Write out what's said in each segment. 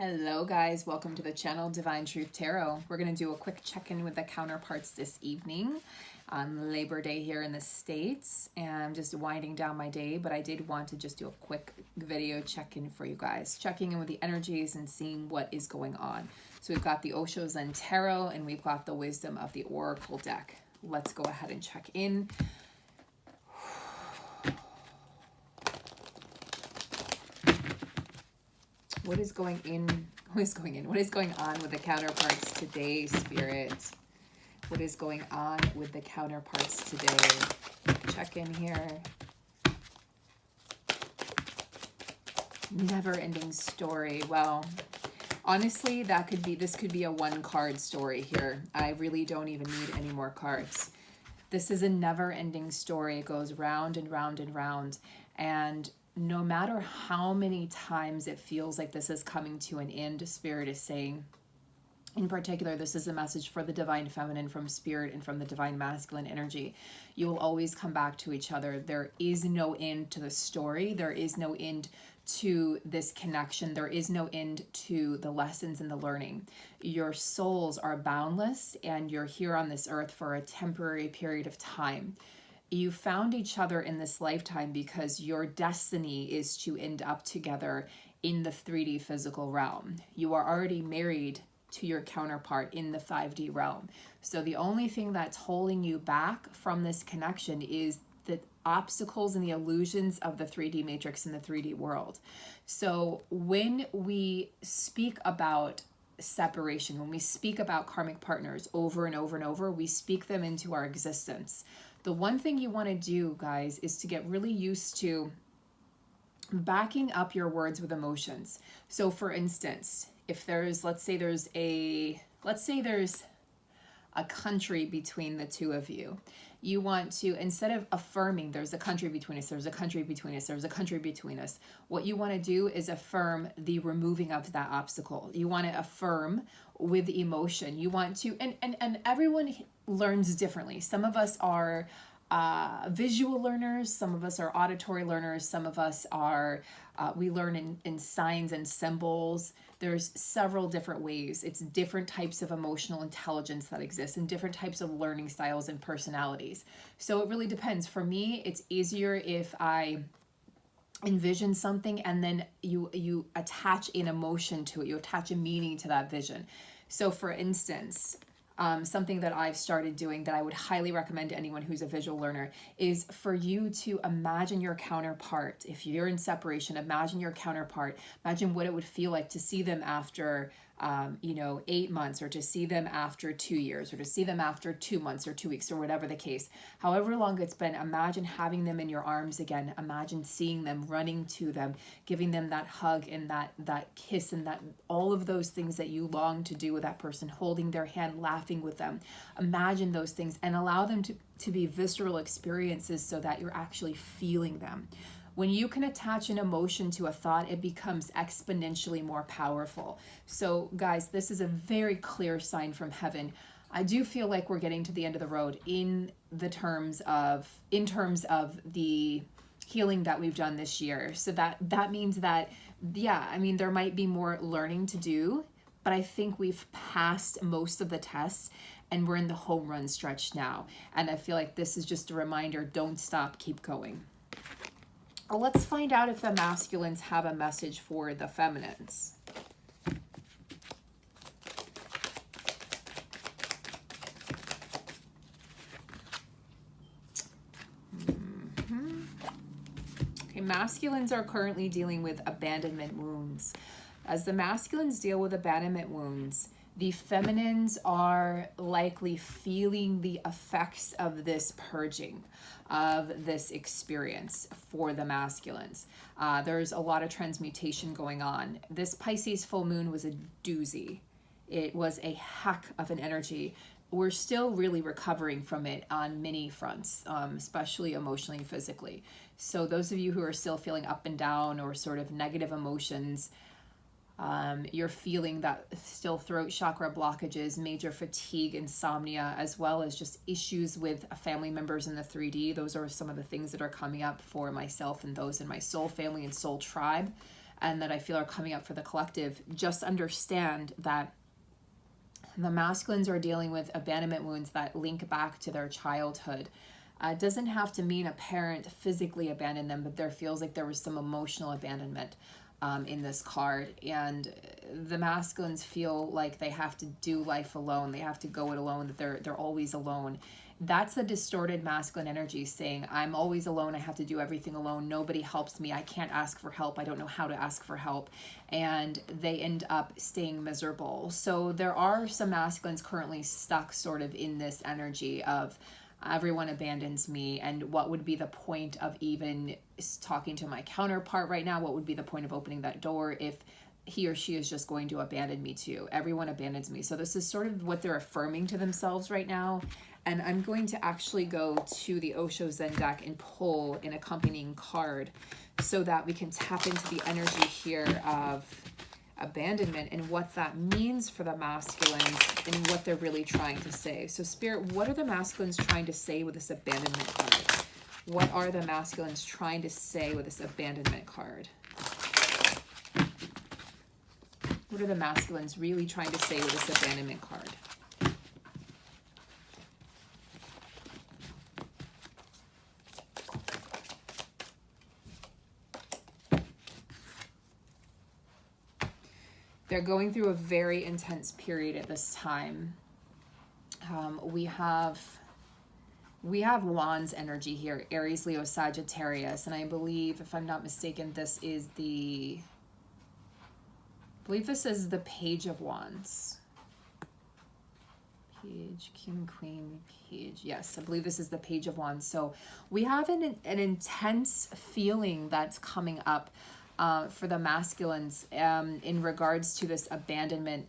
Hello guys, welcome to the channel Divine Truth Tarot. We're going to do a quick check-in with the counterparts this evening on Labor Day here in the States. And I'm just winding down my day, but I did want to just do a quick video check-in for you guys. Checking in with the energies and seeing what is going on. So we've got the Osho Zen Tarot and we've got the Wisdom of the Oracle deck. Let's go ahead and check in. What is going on with the counterparts today, Spirit? What is going on with the counterparts today? Check in here. Never-ending story. Well, honestly, this could be a one-card story here. I really don't even need any more cards. This is a never-ending story. It goes round and round and round. And no matter how many times it feels like this is coming to an end, Spirit is saying, in particular, this is a message for the Divine Feminine from Spirit and from the Divine Masculine energy. You will always come back to each other. There is no end to the story. There is no end to this connection. There is no end to the lessons and the learning. Your souls are boundless and you're here on this earth for a temporary period of time. You found each other in this lifetime because your destiny is to end up together in the 3D physical realm. You are already married to your counterpart in the 5D realm. So the only thing that's holding you back from this connection is the obstacles and the illusions of the 3D matrix in the 3D world. So when we speak about separation, when we speak about karmic partners over and over and over, we speak them into our existence. The one thing you want to do, guys, is to get really used to backing up your words with emotions. So for instance, if there's, let's say there's a country between the two of you, you want to, instead of affirming there's a country between us, there's a country between us, there's a country between us, what you want to do is affirm the removing of that obstacle. You want to affirm with emotion. You want to, and everyone learns differently. Some of us are visual learners, some of us are auditory learners, some of us are, we learn in signs and symbols. There's several different ways. It's different types of emotional intelligence that exist and different types of learning styles and personalities. So it really depends. For me, it's easier if I envision something and then you attach an emotion to it. You attach a meaning to that vision. So for instance, something that I've started doing that I would highly recommend to anyone who's a visual learner is for you to imagine your counterpart. If you're in separation, imagine your counterpart. Imagine what it would feel like to see them after 8 months, or to see them after 2 years, or to see them after 2 months or 2 weeks, or whatever the case. However long it's been, imagine having them in your arms again. Imagine seeing them, running to them, giving them that hug and that kiss and that all of those things that you long to do with that person, holding their hand, laughing with them. Imagine those things and allow them to be visceral experiences so that you're actually feeling them. When you can attach an emotion to a thought, it becomes exponentially more powerful. So guys, this is a very clear sign from heaven. I do feel like we're getting to the end of the road in terms of the healing that we've done this year. So that means that, yeah, I mean, there might be more learning to do, but I think we've passed most of the tests and we're in the home run stretch now. And I feel like this is just a reminder, don't stop, keep going. Let's find out if the masculines have a message for the feminines. Okay, masculines are currently dealing with abandonment wounds. As the masculines deal with abandonment wounds, the feminines are likely feeling the effects of this purging, of this experience for the masculines. There's a lot of transmutation going on. This Pisces full moon was a doozy. It was a heck of an energy. We're still really recovering from it on many fronts, especially emotionally and physically. So those of you who are still feeling up and down or sort of negative emotions, you're feeling that still throat chakra blockages, major fatigue, insomnia, as well as just issues with family members in the 3D. Those are some of the things that are coming up for myself and those in my soul family and soul tribe. and that I feel are coming up for the collective, just understand that the masculines are dealing with abandonment wounds that link back to their childhood. It doesn't have to mean a parent physically abandoned them, but there feels like there was some emotional abandonment in this card. And the masculines feel like they have to do life alone. They have to go it alone, that they're always alone. That's the distorted masculine energy saying, I'm always alone. I have to do everything alone. Nobody helps me. I can't ask for help. I don't know how to ask for help. And they end up staying miserable. So there are some masculines currently stuck sort of in this energy of, everyone abandons me, and what would be the point of even talking to my counterpart right now? What would be the point of opening that door if he or she is just going to abandon me too? Everyone abandons me. So this is sort of what they're affirming to themselves right now. And I'm going to actually go to the Osho Zen deck and pull an accompanying card so that we can tap into the energy here of abandonment and what that means for the masculines and what they're really trying to say. So Spirit, what are the masculines trying to say with this abandonment card? What are the masculines trying to say with this abandonment card? What are the masculines really trying to say with this abandonment card? They're going through a very intense period at this time. We have Wands energy here, Aries, Leo, Sagittarius, and I believe, if I'm not mistaken, this is the Page of Wands. Page, King, Queen, Page. Yes, I believe this is the Page of Wands. So we have an intense feeling that's coming up for the masculines in regards to this abandonment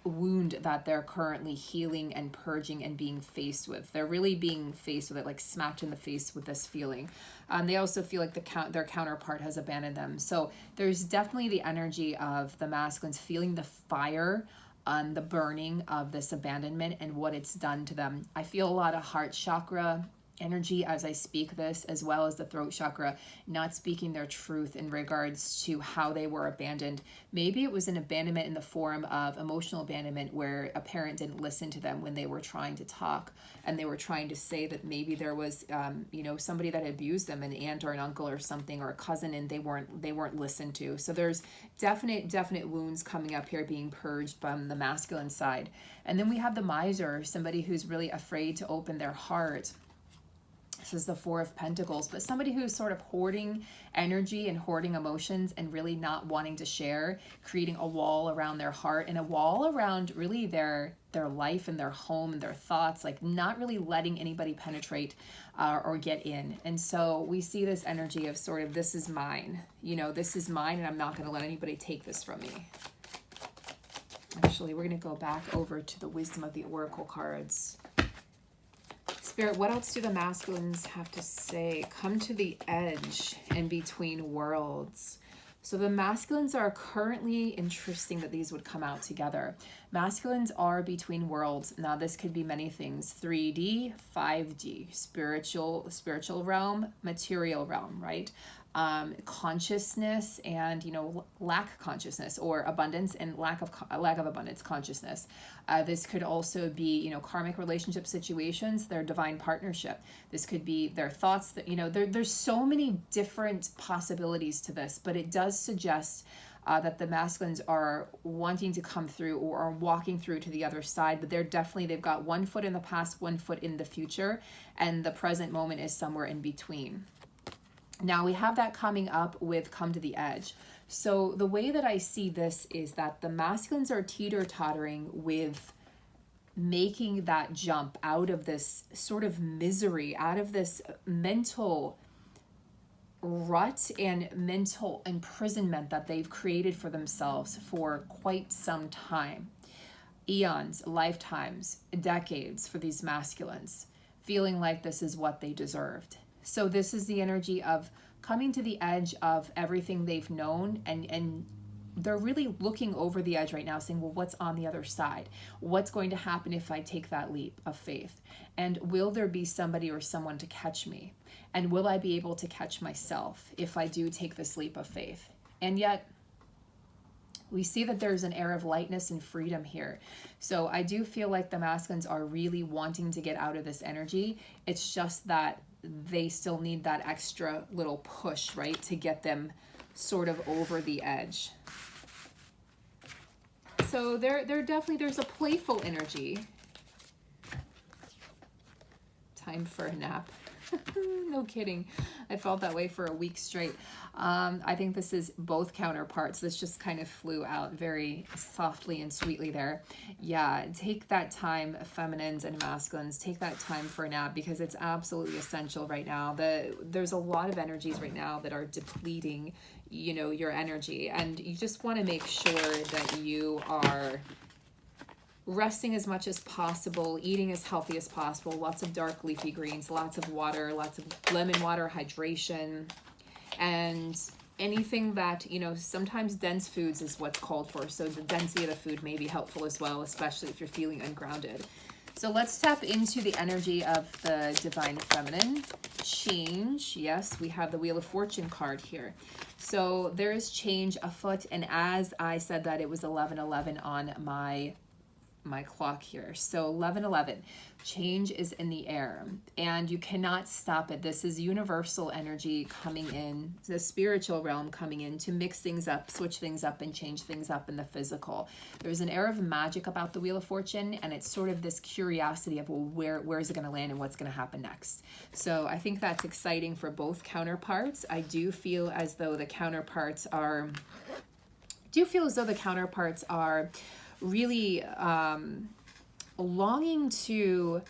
wound that they're currently healing and purging and being faced with. They're really being faced with it, like smacked in the face with this feeling. They also feel like their counterpart has abandoned them. So there's definitely the energy of the masculines feeling the fire on the burning of this abandonment and what it's done to them. I feel a lot of heart chakra energy as I speak this, as well as the throat chakra, not speaking their truth in regards to how they were abandoned. Maybe it was an abandonment in the form of emotional abandonment where a parent didn't listen to them when they were trying to talk, and they were trying to say that maybe there was somebody that abused them, an aunt or an uncle or something, or a cousin, and they weren't listened to. So there's definite wounds coming up here being purged from the masculine side. And then we have the miser, somebody who's really afraid to open their heart. This is the Four of Pentacles, but somebody who's sort of hoarding energy and hoarding emotions and really not wanting to share, creating a wall around their heart and a wall around really their life and their home and their thoughts, like not really letting anybody penetrate or get in. And so we see this energy of sort of, this is mine, this is mine, and I'm not going to let anybody take this from me. Actually, we're going to go back over to the wisdom of the oracle cards. Spirit, what else do the masculines have to say? Come to the edge and between worlds. So the masculines are currently, interesting that these would come out together. Masculines are between worlds. Now this could be many things: 3D, 5D, spiritual realm, material realm, right? Consciousness and lack consciousness, or abundance and lack of abundance consciousness. This could also be karmic relationship situations, their divine partnership. This could be their thoughts that there's so many different possibilities to this, but it does suggest that the masculines are wanting to come through or are walking through to the other side, but they've got one foot in the past, one foot in the future, and the present moment is somewhere in between. Now we have that coming up with come to the edge. So the way that I see this is that the masculines are teeter-tottering with making that jump out of this sort of misery, out of this mental rut and mental imprisonment that they've created for themselves for quite some time. Eons, lifetimes, decades for these masculines, feeling like this is what they deserved. So this is the energy of coming to the edge of everything they've known, and they're really looking over the edge right now saying, well, what's on the other side? What's going to happen if I take that leap of faith? And will there be somebody or someone to catch me? And will I be able to catch myself if I do take this leap of faith? And yet we see that there's an air of lightness and freedom here. So I do feel like the masculines are really wanting to get out of this energy. It's just that they still need that extra little push, right, to get them sort of over the edge. So there's a playful energy. Time for a nap. No kidding. I felt that way for a week straight. I think this is both counterparts. This just kind of flew out very softly and sweetly there. Yeah, take that time, feminines and masculines, take that time for a nap, because it's absolutely essential right now. There's a lot of energies right now that are depleting, you know, your energy, and you just want to make sure that you are resting as much as possible, eating as healthy as possible, lots of dark leafy greens, lots of water, lots of lemon water, hydration, and anything that, you know, sometimes dense foods is what's called for. So the density of the food may be helpful as well, especially if you're feeling ungrounded. So let's tap into the energy of the divine feminine. Change. Yes, we have the Wheel of Fortune card here. So there is change afoot. And as I said that, it was 11:11 on my clock here. So 11:11, change is in the air and you cannot stop it. This is universal energy coming in, the spiritual realm coming in to mix things up, switch things up, and change things up in the physical. There's an air of magic about the Wheel of Fortune, and it's sort of this curiosity of, well, where is it going to land and what's going to happen next. So I think that's exciting for both counterparts. I do feel as though the counterparts are really longing to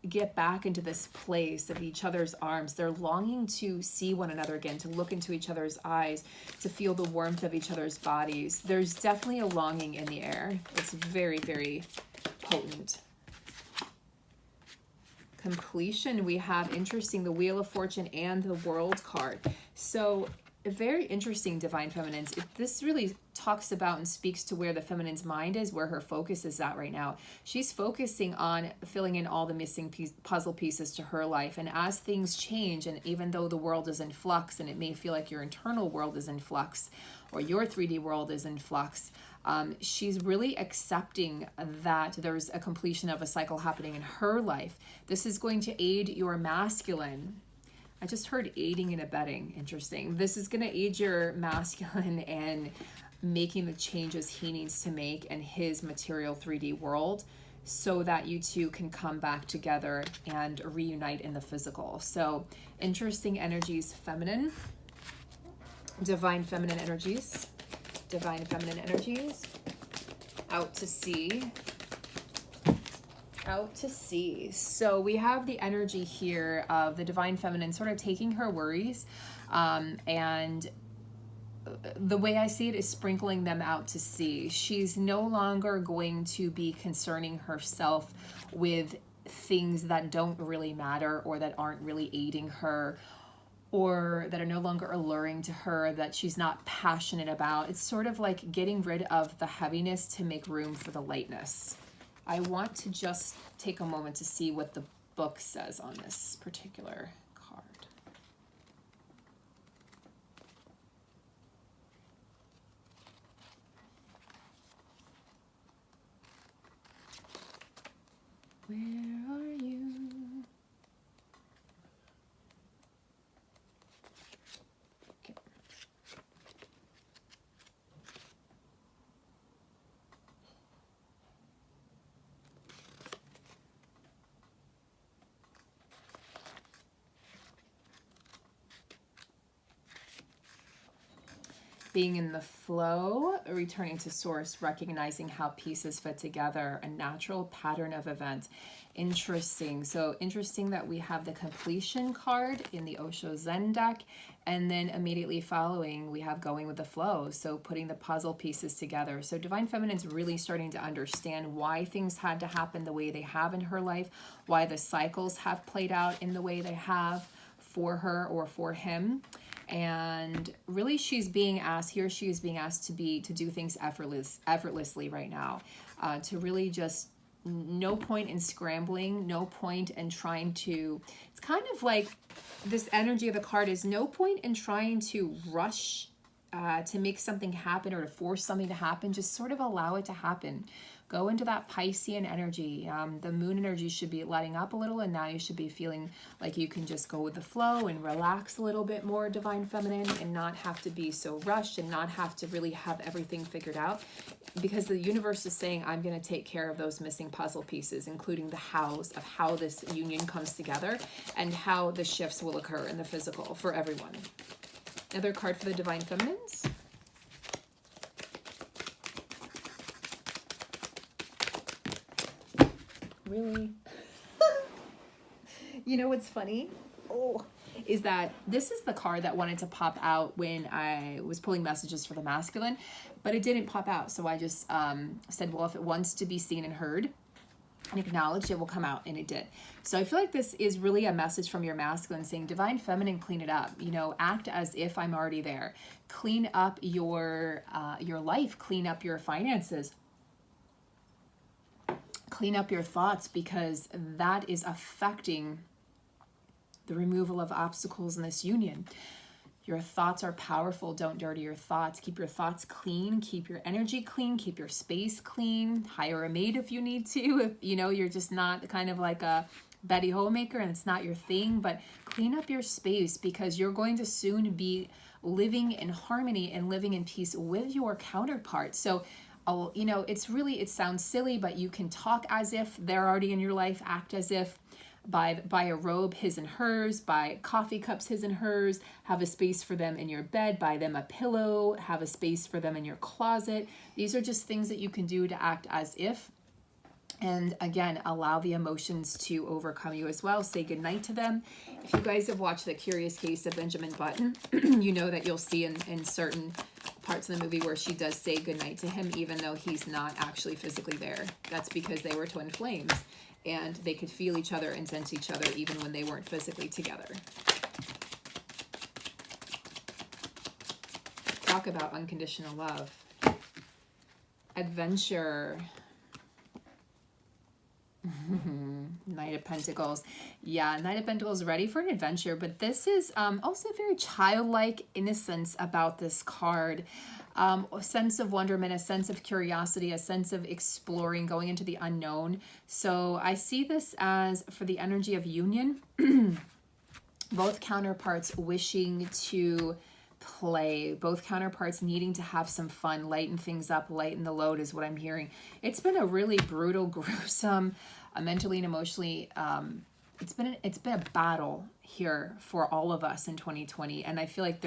get back into this place of each other's arms. They're longing to see one another again, to look into each other's eyes, to feel the warmth of each other's bodies. There's definitely a longing in the air. It's very, very potent. Completion, we have, interesting, the Wheel of Fortune and the World card. So very interesting, divine feminines. This really talks about and speaks to where the feminine's mind is, where her focus is at right now. She's focusing on filling in all the missing puzzle pieces to her life. And as things change, and even though the world is in flux, and it may feel like your internal world is in flux, or your 3D world is in flux, she's really accepting that there's a completion of a cycle happening in her life. This is going to aid your masculine. I just heard aiding and abetting. Interesting. This is going to aid your masculine in making the changes he needs to make in his material 3D world, so that you two can come back together and reunite in the physical. So interesting energies, feminine, divine feminine energies, out to sea. Out to sea. So we have the energy here of the divine feminine sort of taking her worries, and the way I see it is sprinkling them out to sea. She's no longer going to be concerning herself with things that don't really matter, or that aren't really aiding her, or that are no longer alluring to her, that she's not passionate about. It's sort of like getting rid of the heaviness to make room for the lightness. I want to just take a moment to see what the book says on this particular card. Where are you? Okay. Being in the flow, returning to source, recognizing how pieces fit together, a natural pattern of events. Interesting. So interesting that we have the completion card in the Osho Zen deck, and then immediately following we have going with the flow, so putting the puzzle pieces together. So divine feminine's really starting to understand why things had to happen the way they have in her life, why the cycles have played out in the way they have for her or for him. And really she is being asked to do things effortlessly right now, to really just no point in scrambling, no point in trying to, it's kind of like this energy of the card is no point in trying to rush to make something happen or to force something to happen. Just sort of allow it to happen. Go into that Piscean energy. The moon energy should be letting up a little, and now you should be feeling like you can just go with the flow and relax a little bit more, divine feminine, and not have to be so rushed and not have to really have everything figured out, because the universe is saying, I'm going to take care of those missing puzzle pieces, including the hows of how this union comes together and how the shifts will occur in the physical for everyone. Another card for the divine feminines. Really? You know what's funny? Oh, is that this is the card that wanted to pop out when I was pulling messages for the masculine, but it didn't pop out. So I just said, well, if it wants to be seen and heard and acknowledged, it will come out, and it did. So I feel like this is really a message from your masculine saying, divine feminine, clean it up. You know, act as if I'm already there. Clean up your life. Clean up your finances. Clean up your thoughts, because that is affecting the removal of obstacles in this union. Your thoughts are powerful. Don't dirty your thoughts. Keep your thoughts clean. Keep your energy clean. Keep your space clean. Hire a maid if you need to. If you know you're just not kind of like a Betty Homemaker and it's not your thing, but clean up your space, because you're going to soon be living in harmony and living in peace with your counterpart. So you know, it sounds silly, but you can talk as if they're already in your life, act as if, buy a robe, his and hers, buy coffee cups, his and hers, have a space for them in your bed, buy them a pillow, have a space for them in your closet. These are just things that you can do to act as if. And again, allow the emotions to overcome you as well. Say goodnight to them. If you guys have watched The Curious Case of Benjamin Button, you know that you'll see in certain parts of the movie where she does say goodnight to him, even though he's not actually physically there. That's because they were twin flames, and they could feel each other and sense each other even when they weren't physically together. Talk about unconditional love. Adventure. Knight of Pentacles. Yeah, Knight of Pentacles, ready for an adventure, but this is also very childlike innocence about this card. A sense of wonderment, a sense of curiosity, a sense of exploring, going into the unknown. So I see this as, for the energy of union, both counterparts wishing to play, both counterparts needing to have some fun, lighten things up, lighten the load is what I'm hearing. It's been a really brutal, gruesome, mentally and emotionally, it's been a battle here for all of us in 2020. And I feel like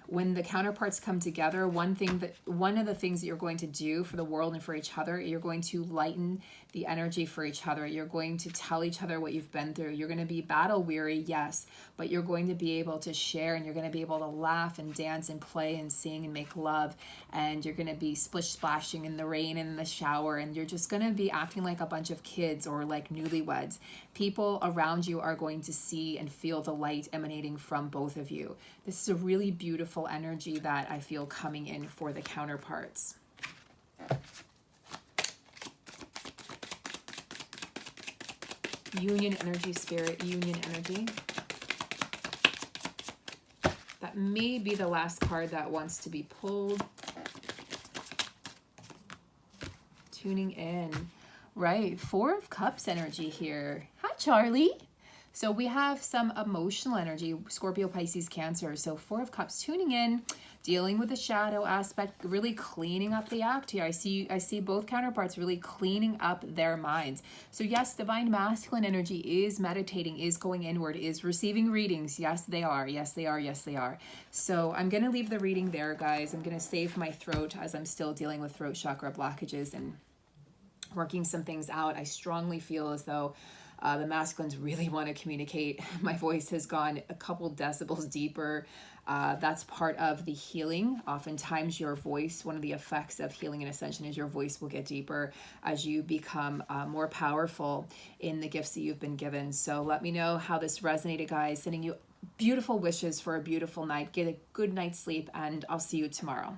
when the counterparts come together, one of the things that you're going to do for the world and for each other, you're going to lighten the energy for each other. You're going to tell each other what you've been through. You're going to be battle weary, yes, but you're going to be able to share, and you're going to be able to laugh and dance and play and sing and make love. And you're going to be splish splashing in the rain and in the shower, and you're just going to be acting like a bunch of kids or like newlyweds. People around you are going to see and feel the light emanating from both of you. This is a really beautiful energy that I feel coming in for the counterparts. Union energy, spirit, union energy. That may be the last card that wants to be pulled. Tuning in. Right, Four of Cups energy here. Hi, Charlie. So we have some emotional energy, Scorpio, Pisces, Cancer. So Four of Cups, tuning in, dealing with the shadow aspect, really cleaning up the act here. I see both counterparts really cleaning up their minds. So yes, divine masculine energy is meditating, is going inward, is receiving readings. Yes, they are. Yes, they are. Yes, they are. So I'm going to leave the reading there, guys. I'm going to save my throat as I'm still dealing with throat chakra blockages and working some things out. I strongly feel as though the masculines really want to communicate. My voice has gone a couple decibels deeper. That's part of the healing. Oftentimes your voice, one of the effects of healing and ascension is your voice will get deeper as you become more powerful in the gifts that you've been given. So let me know how this resonated, guys. Sending you beautiful wishes for a beautiful night. Get a good night's sleep, and I'll see you tomorrow.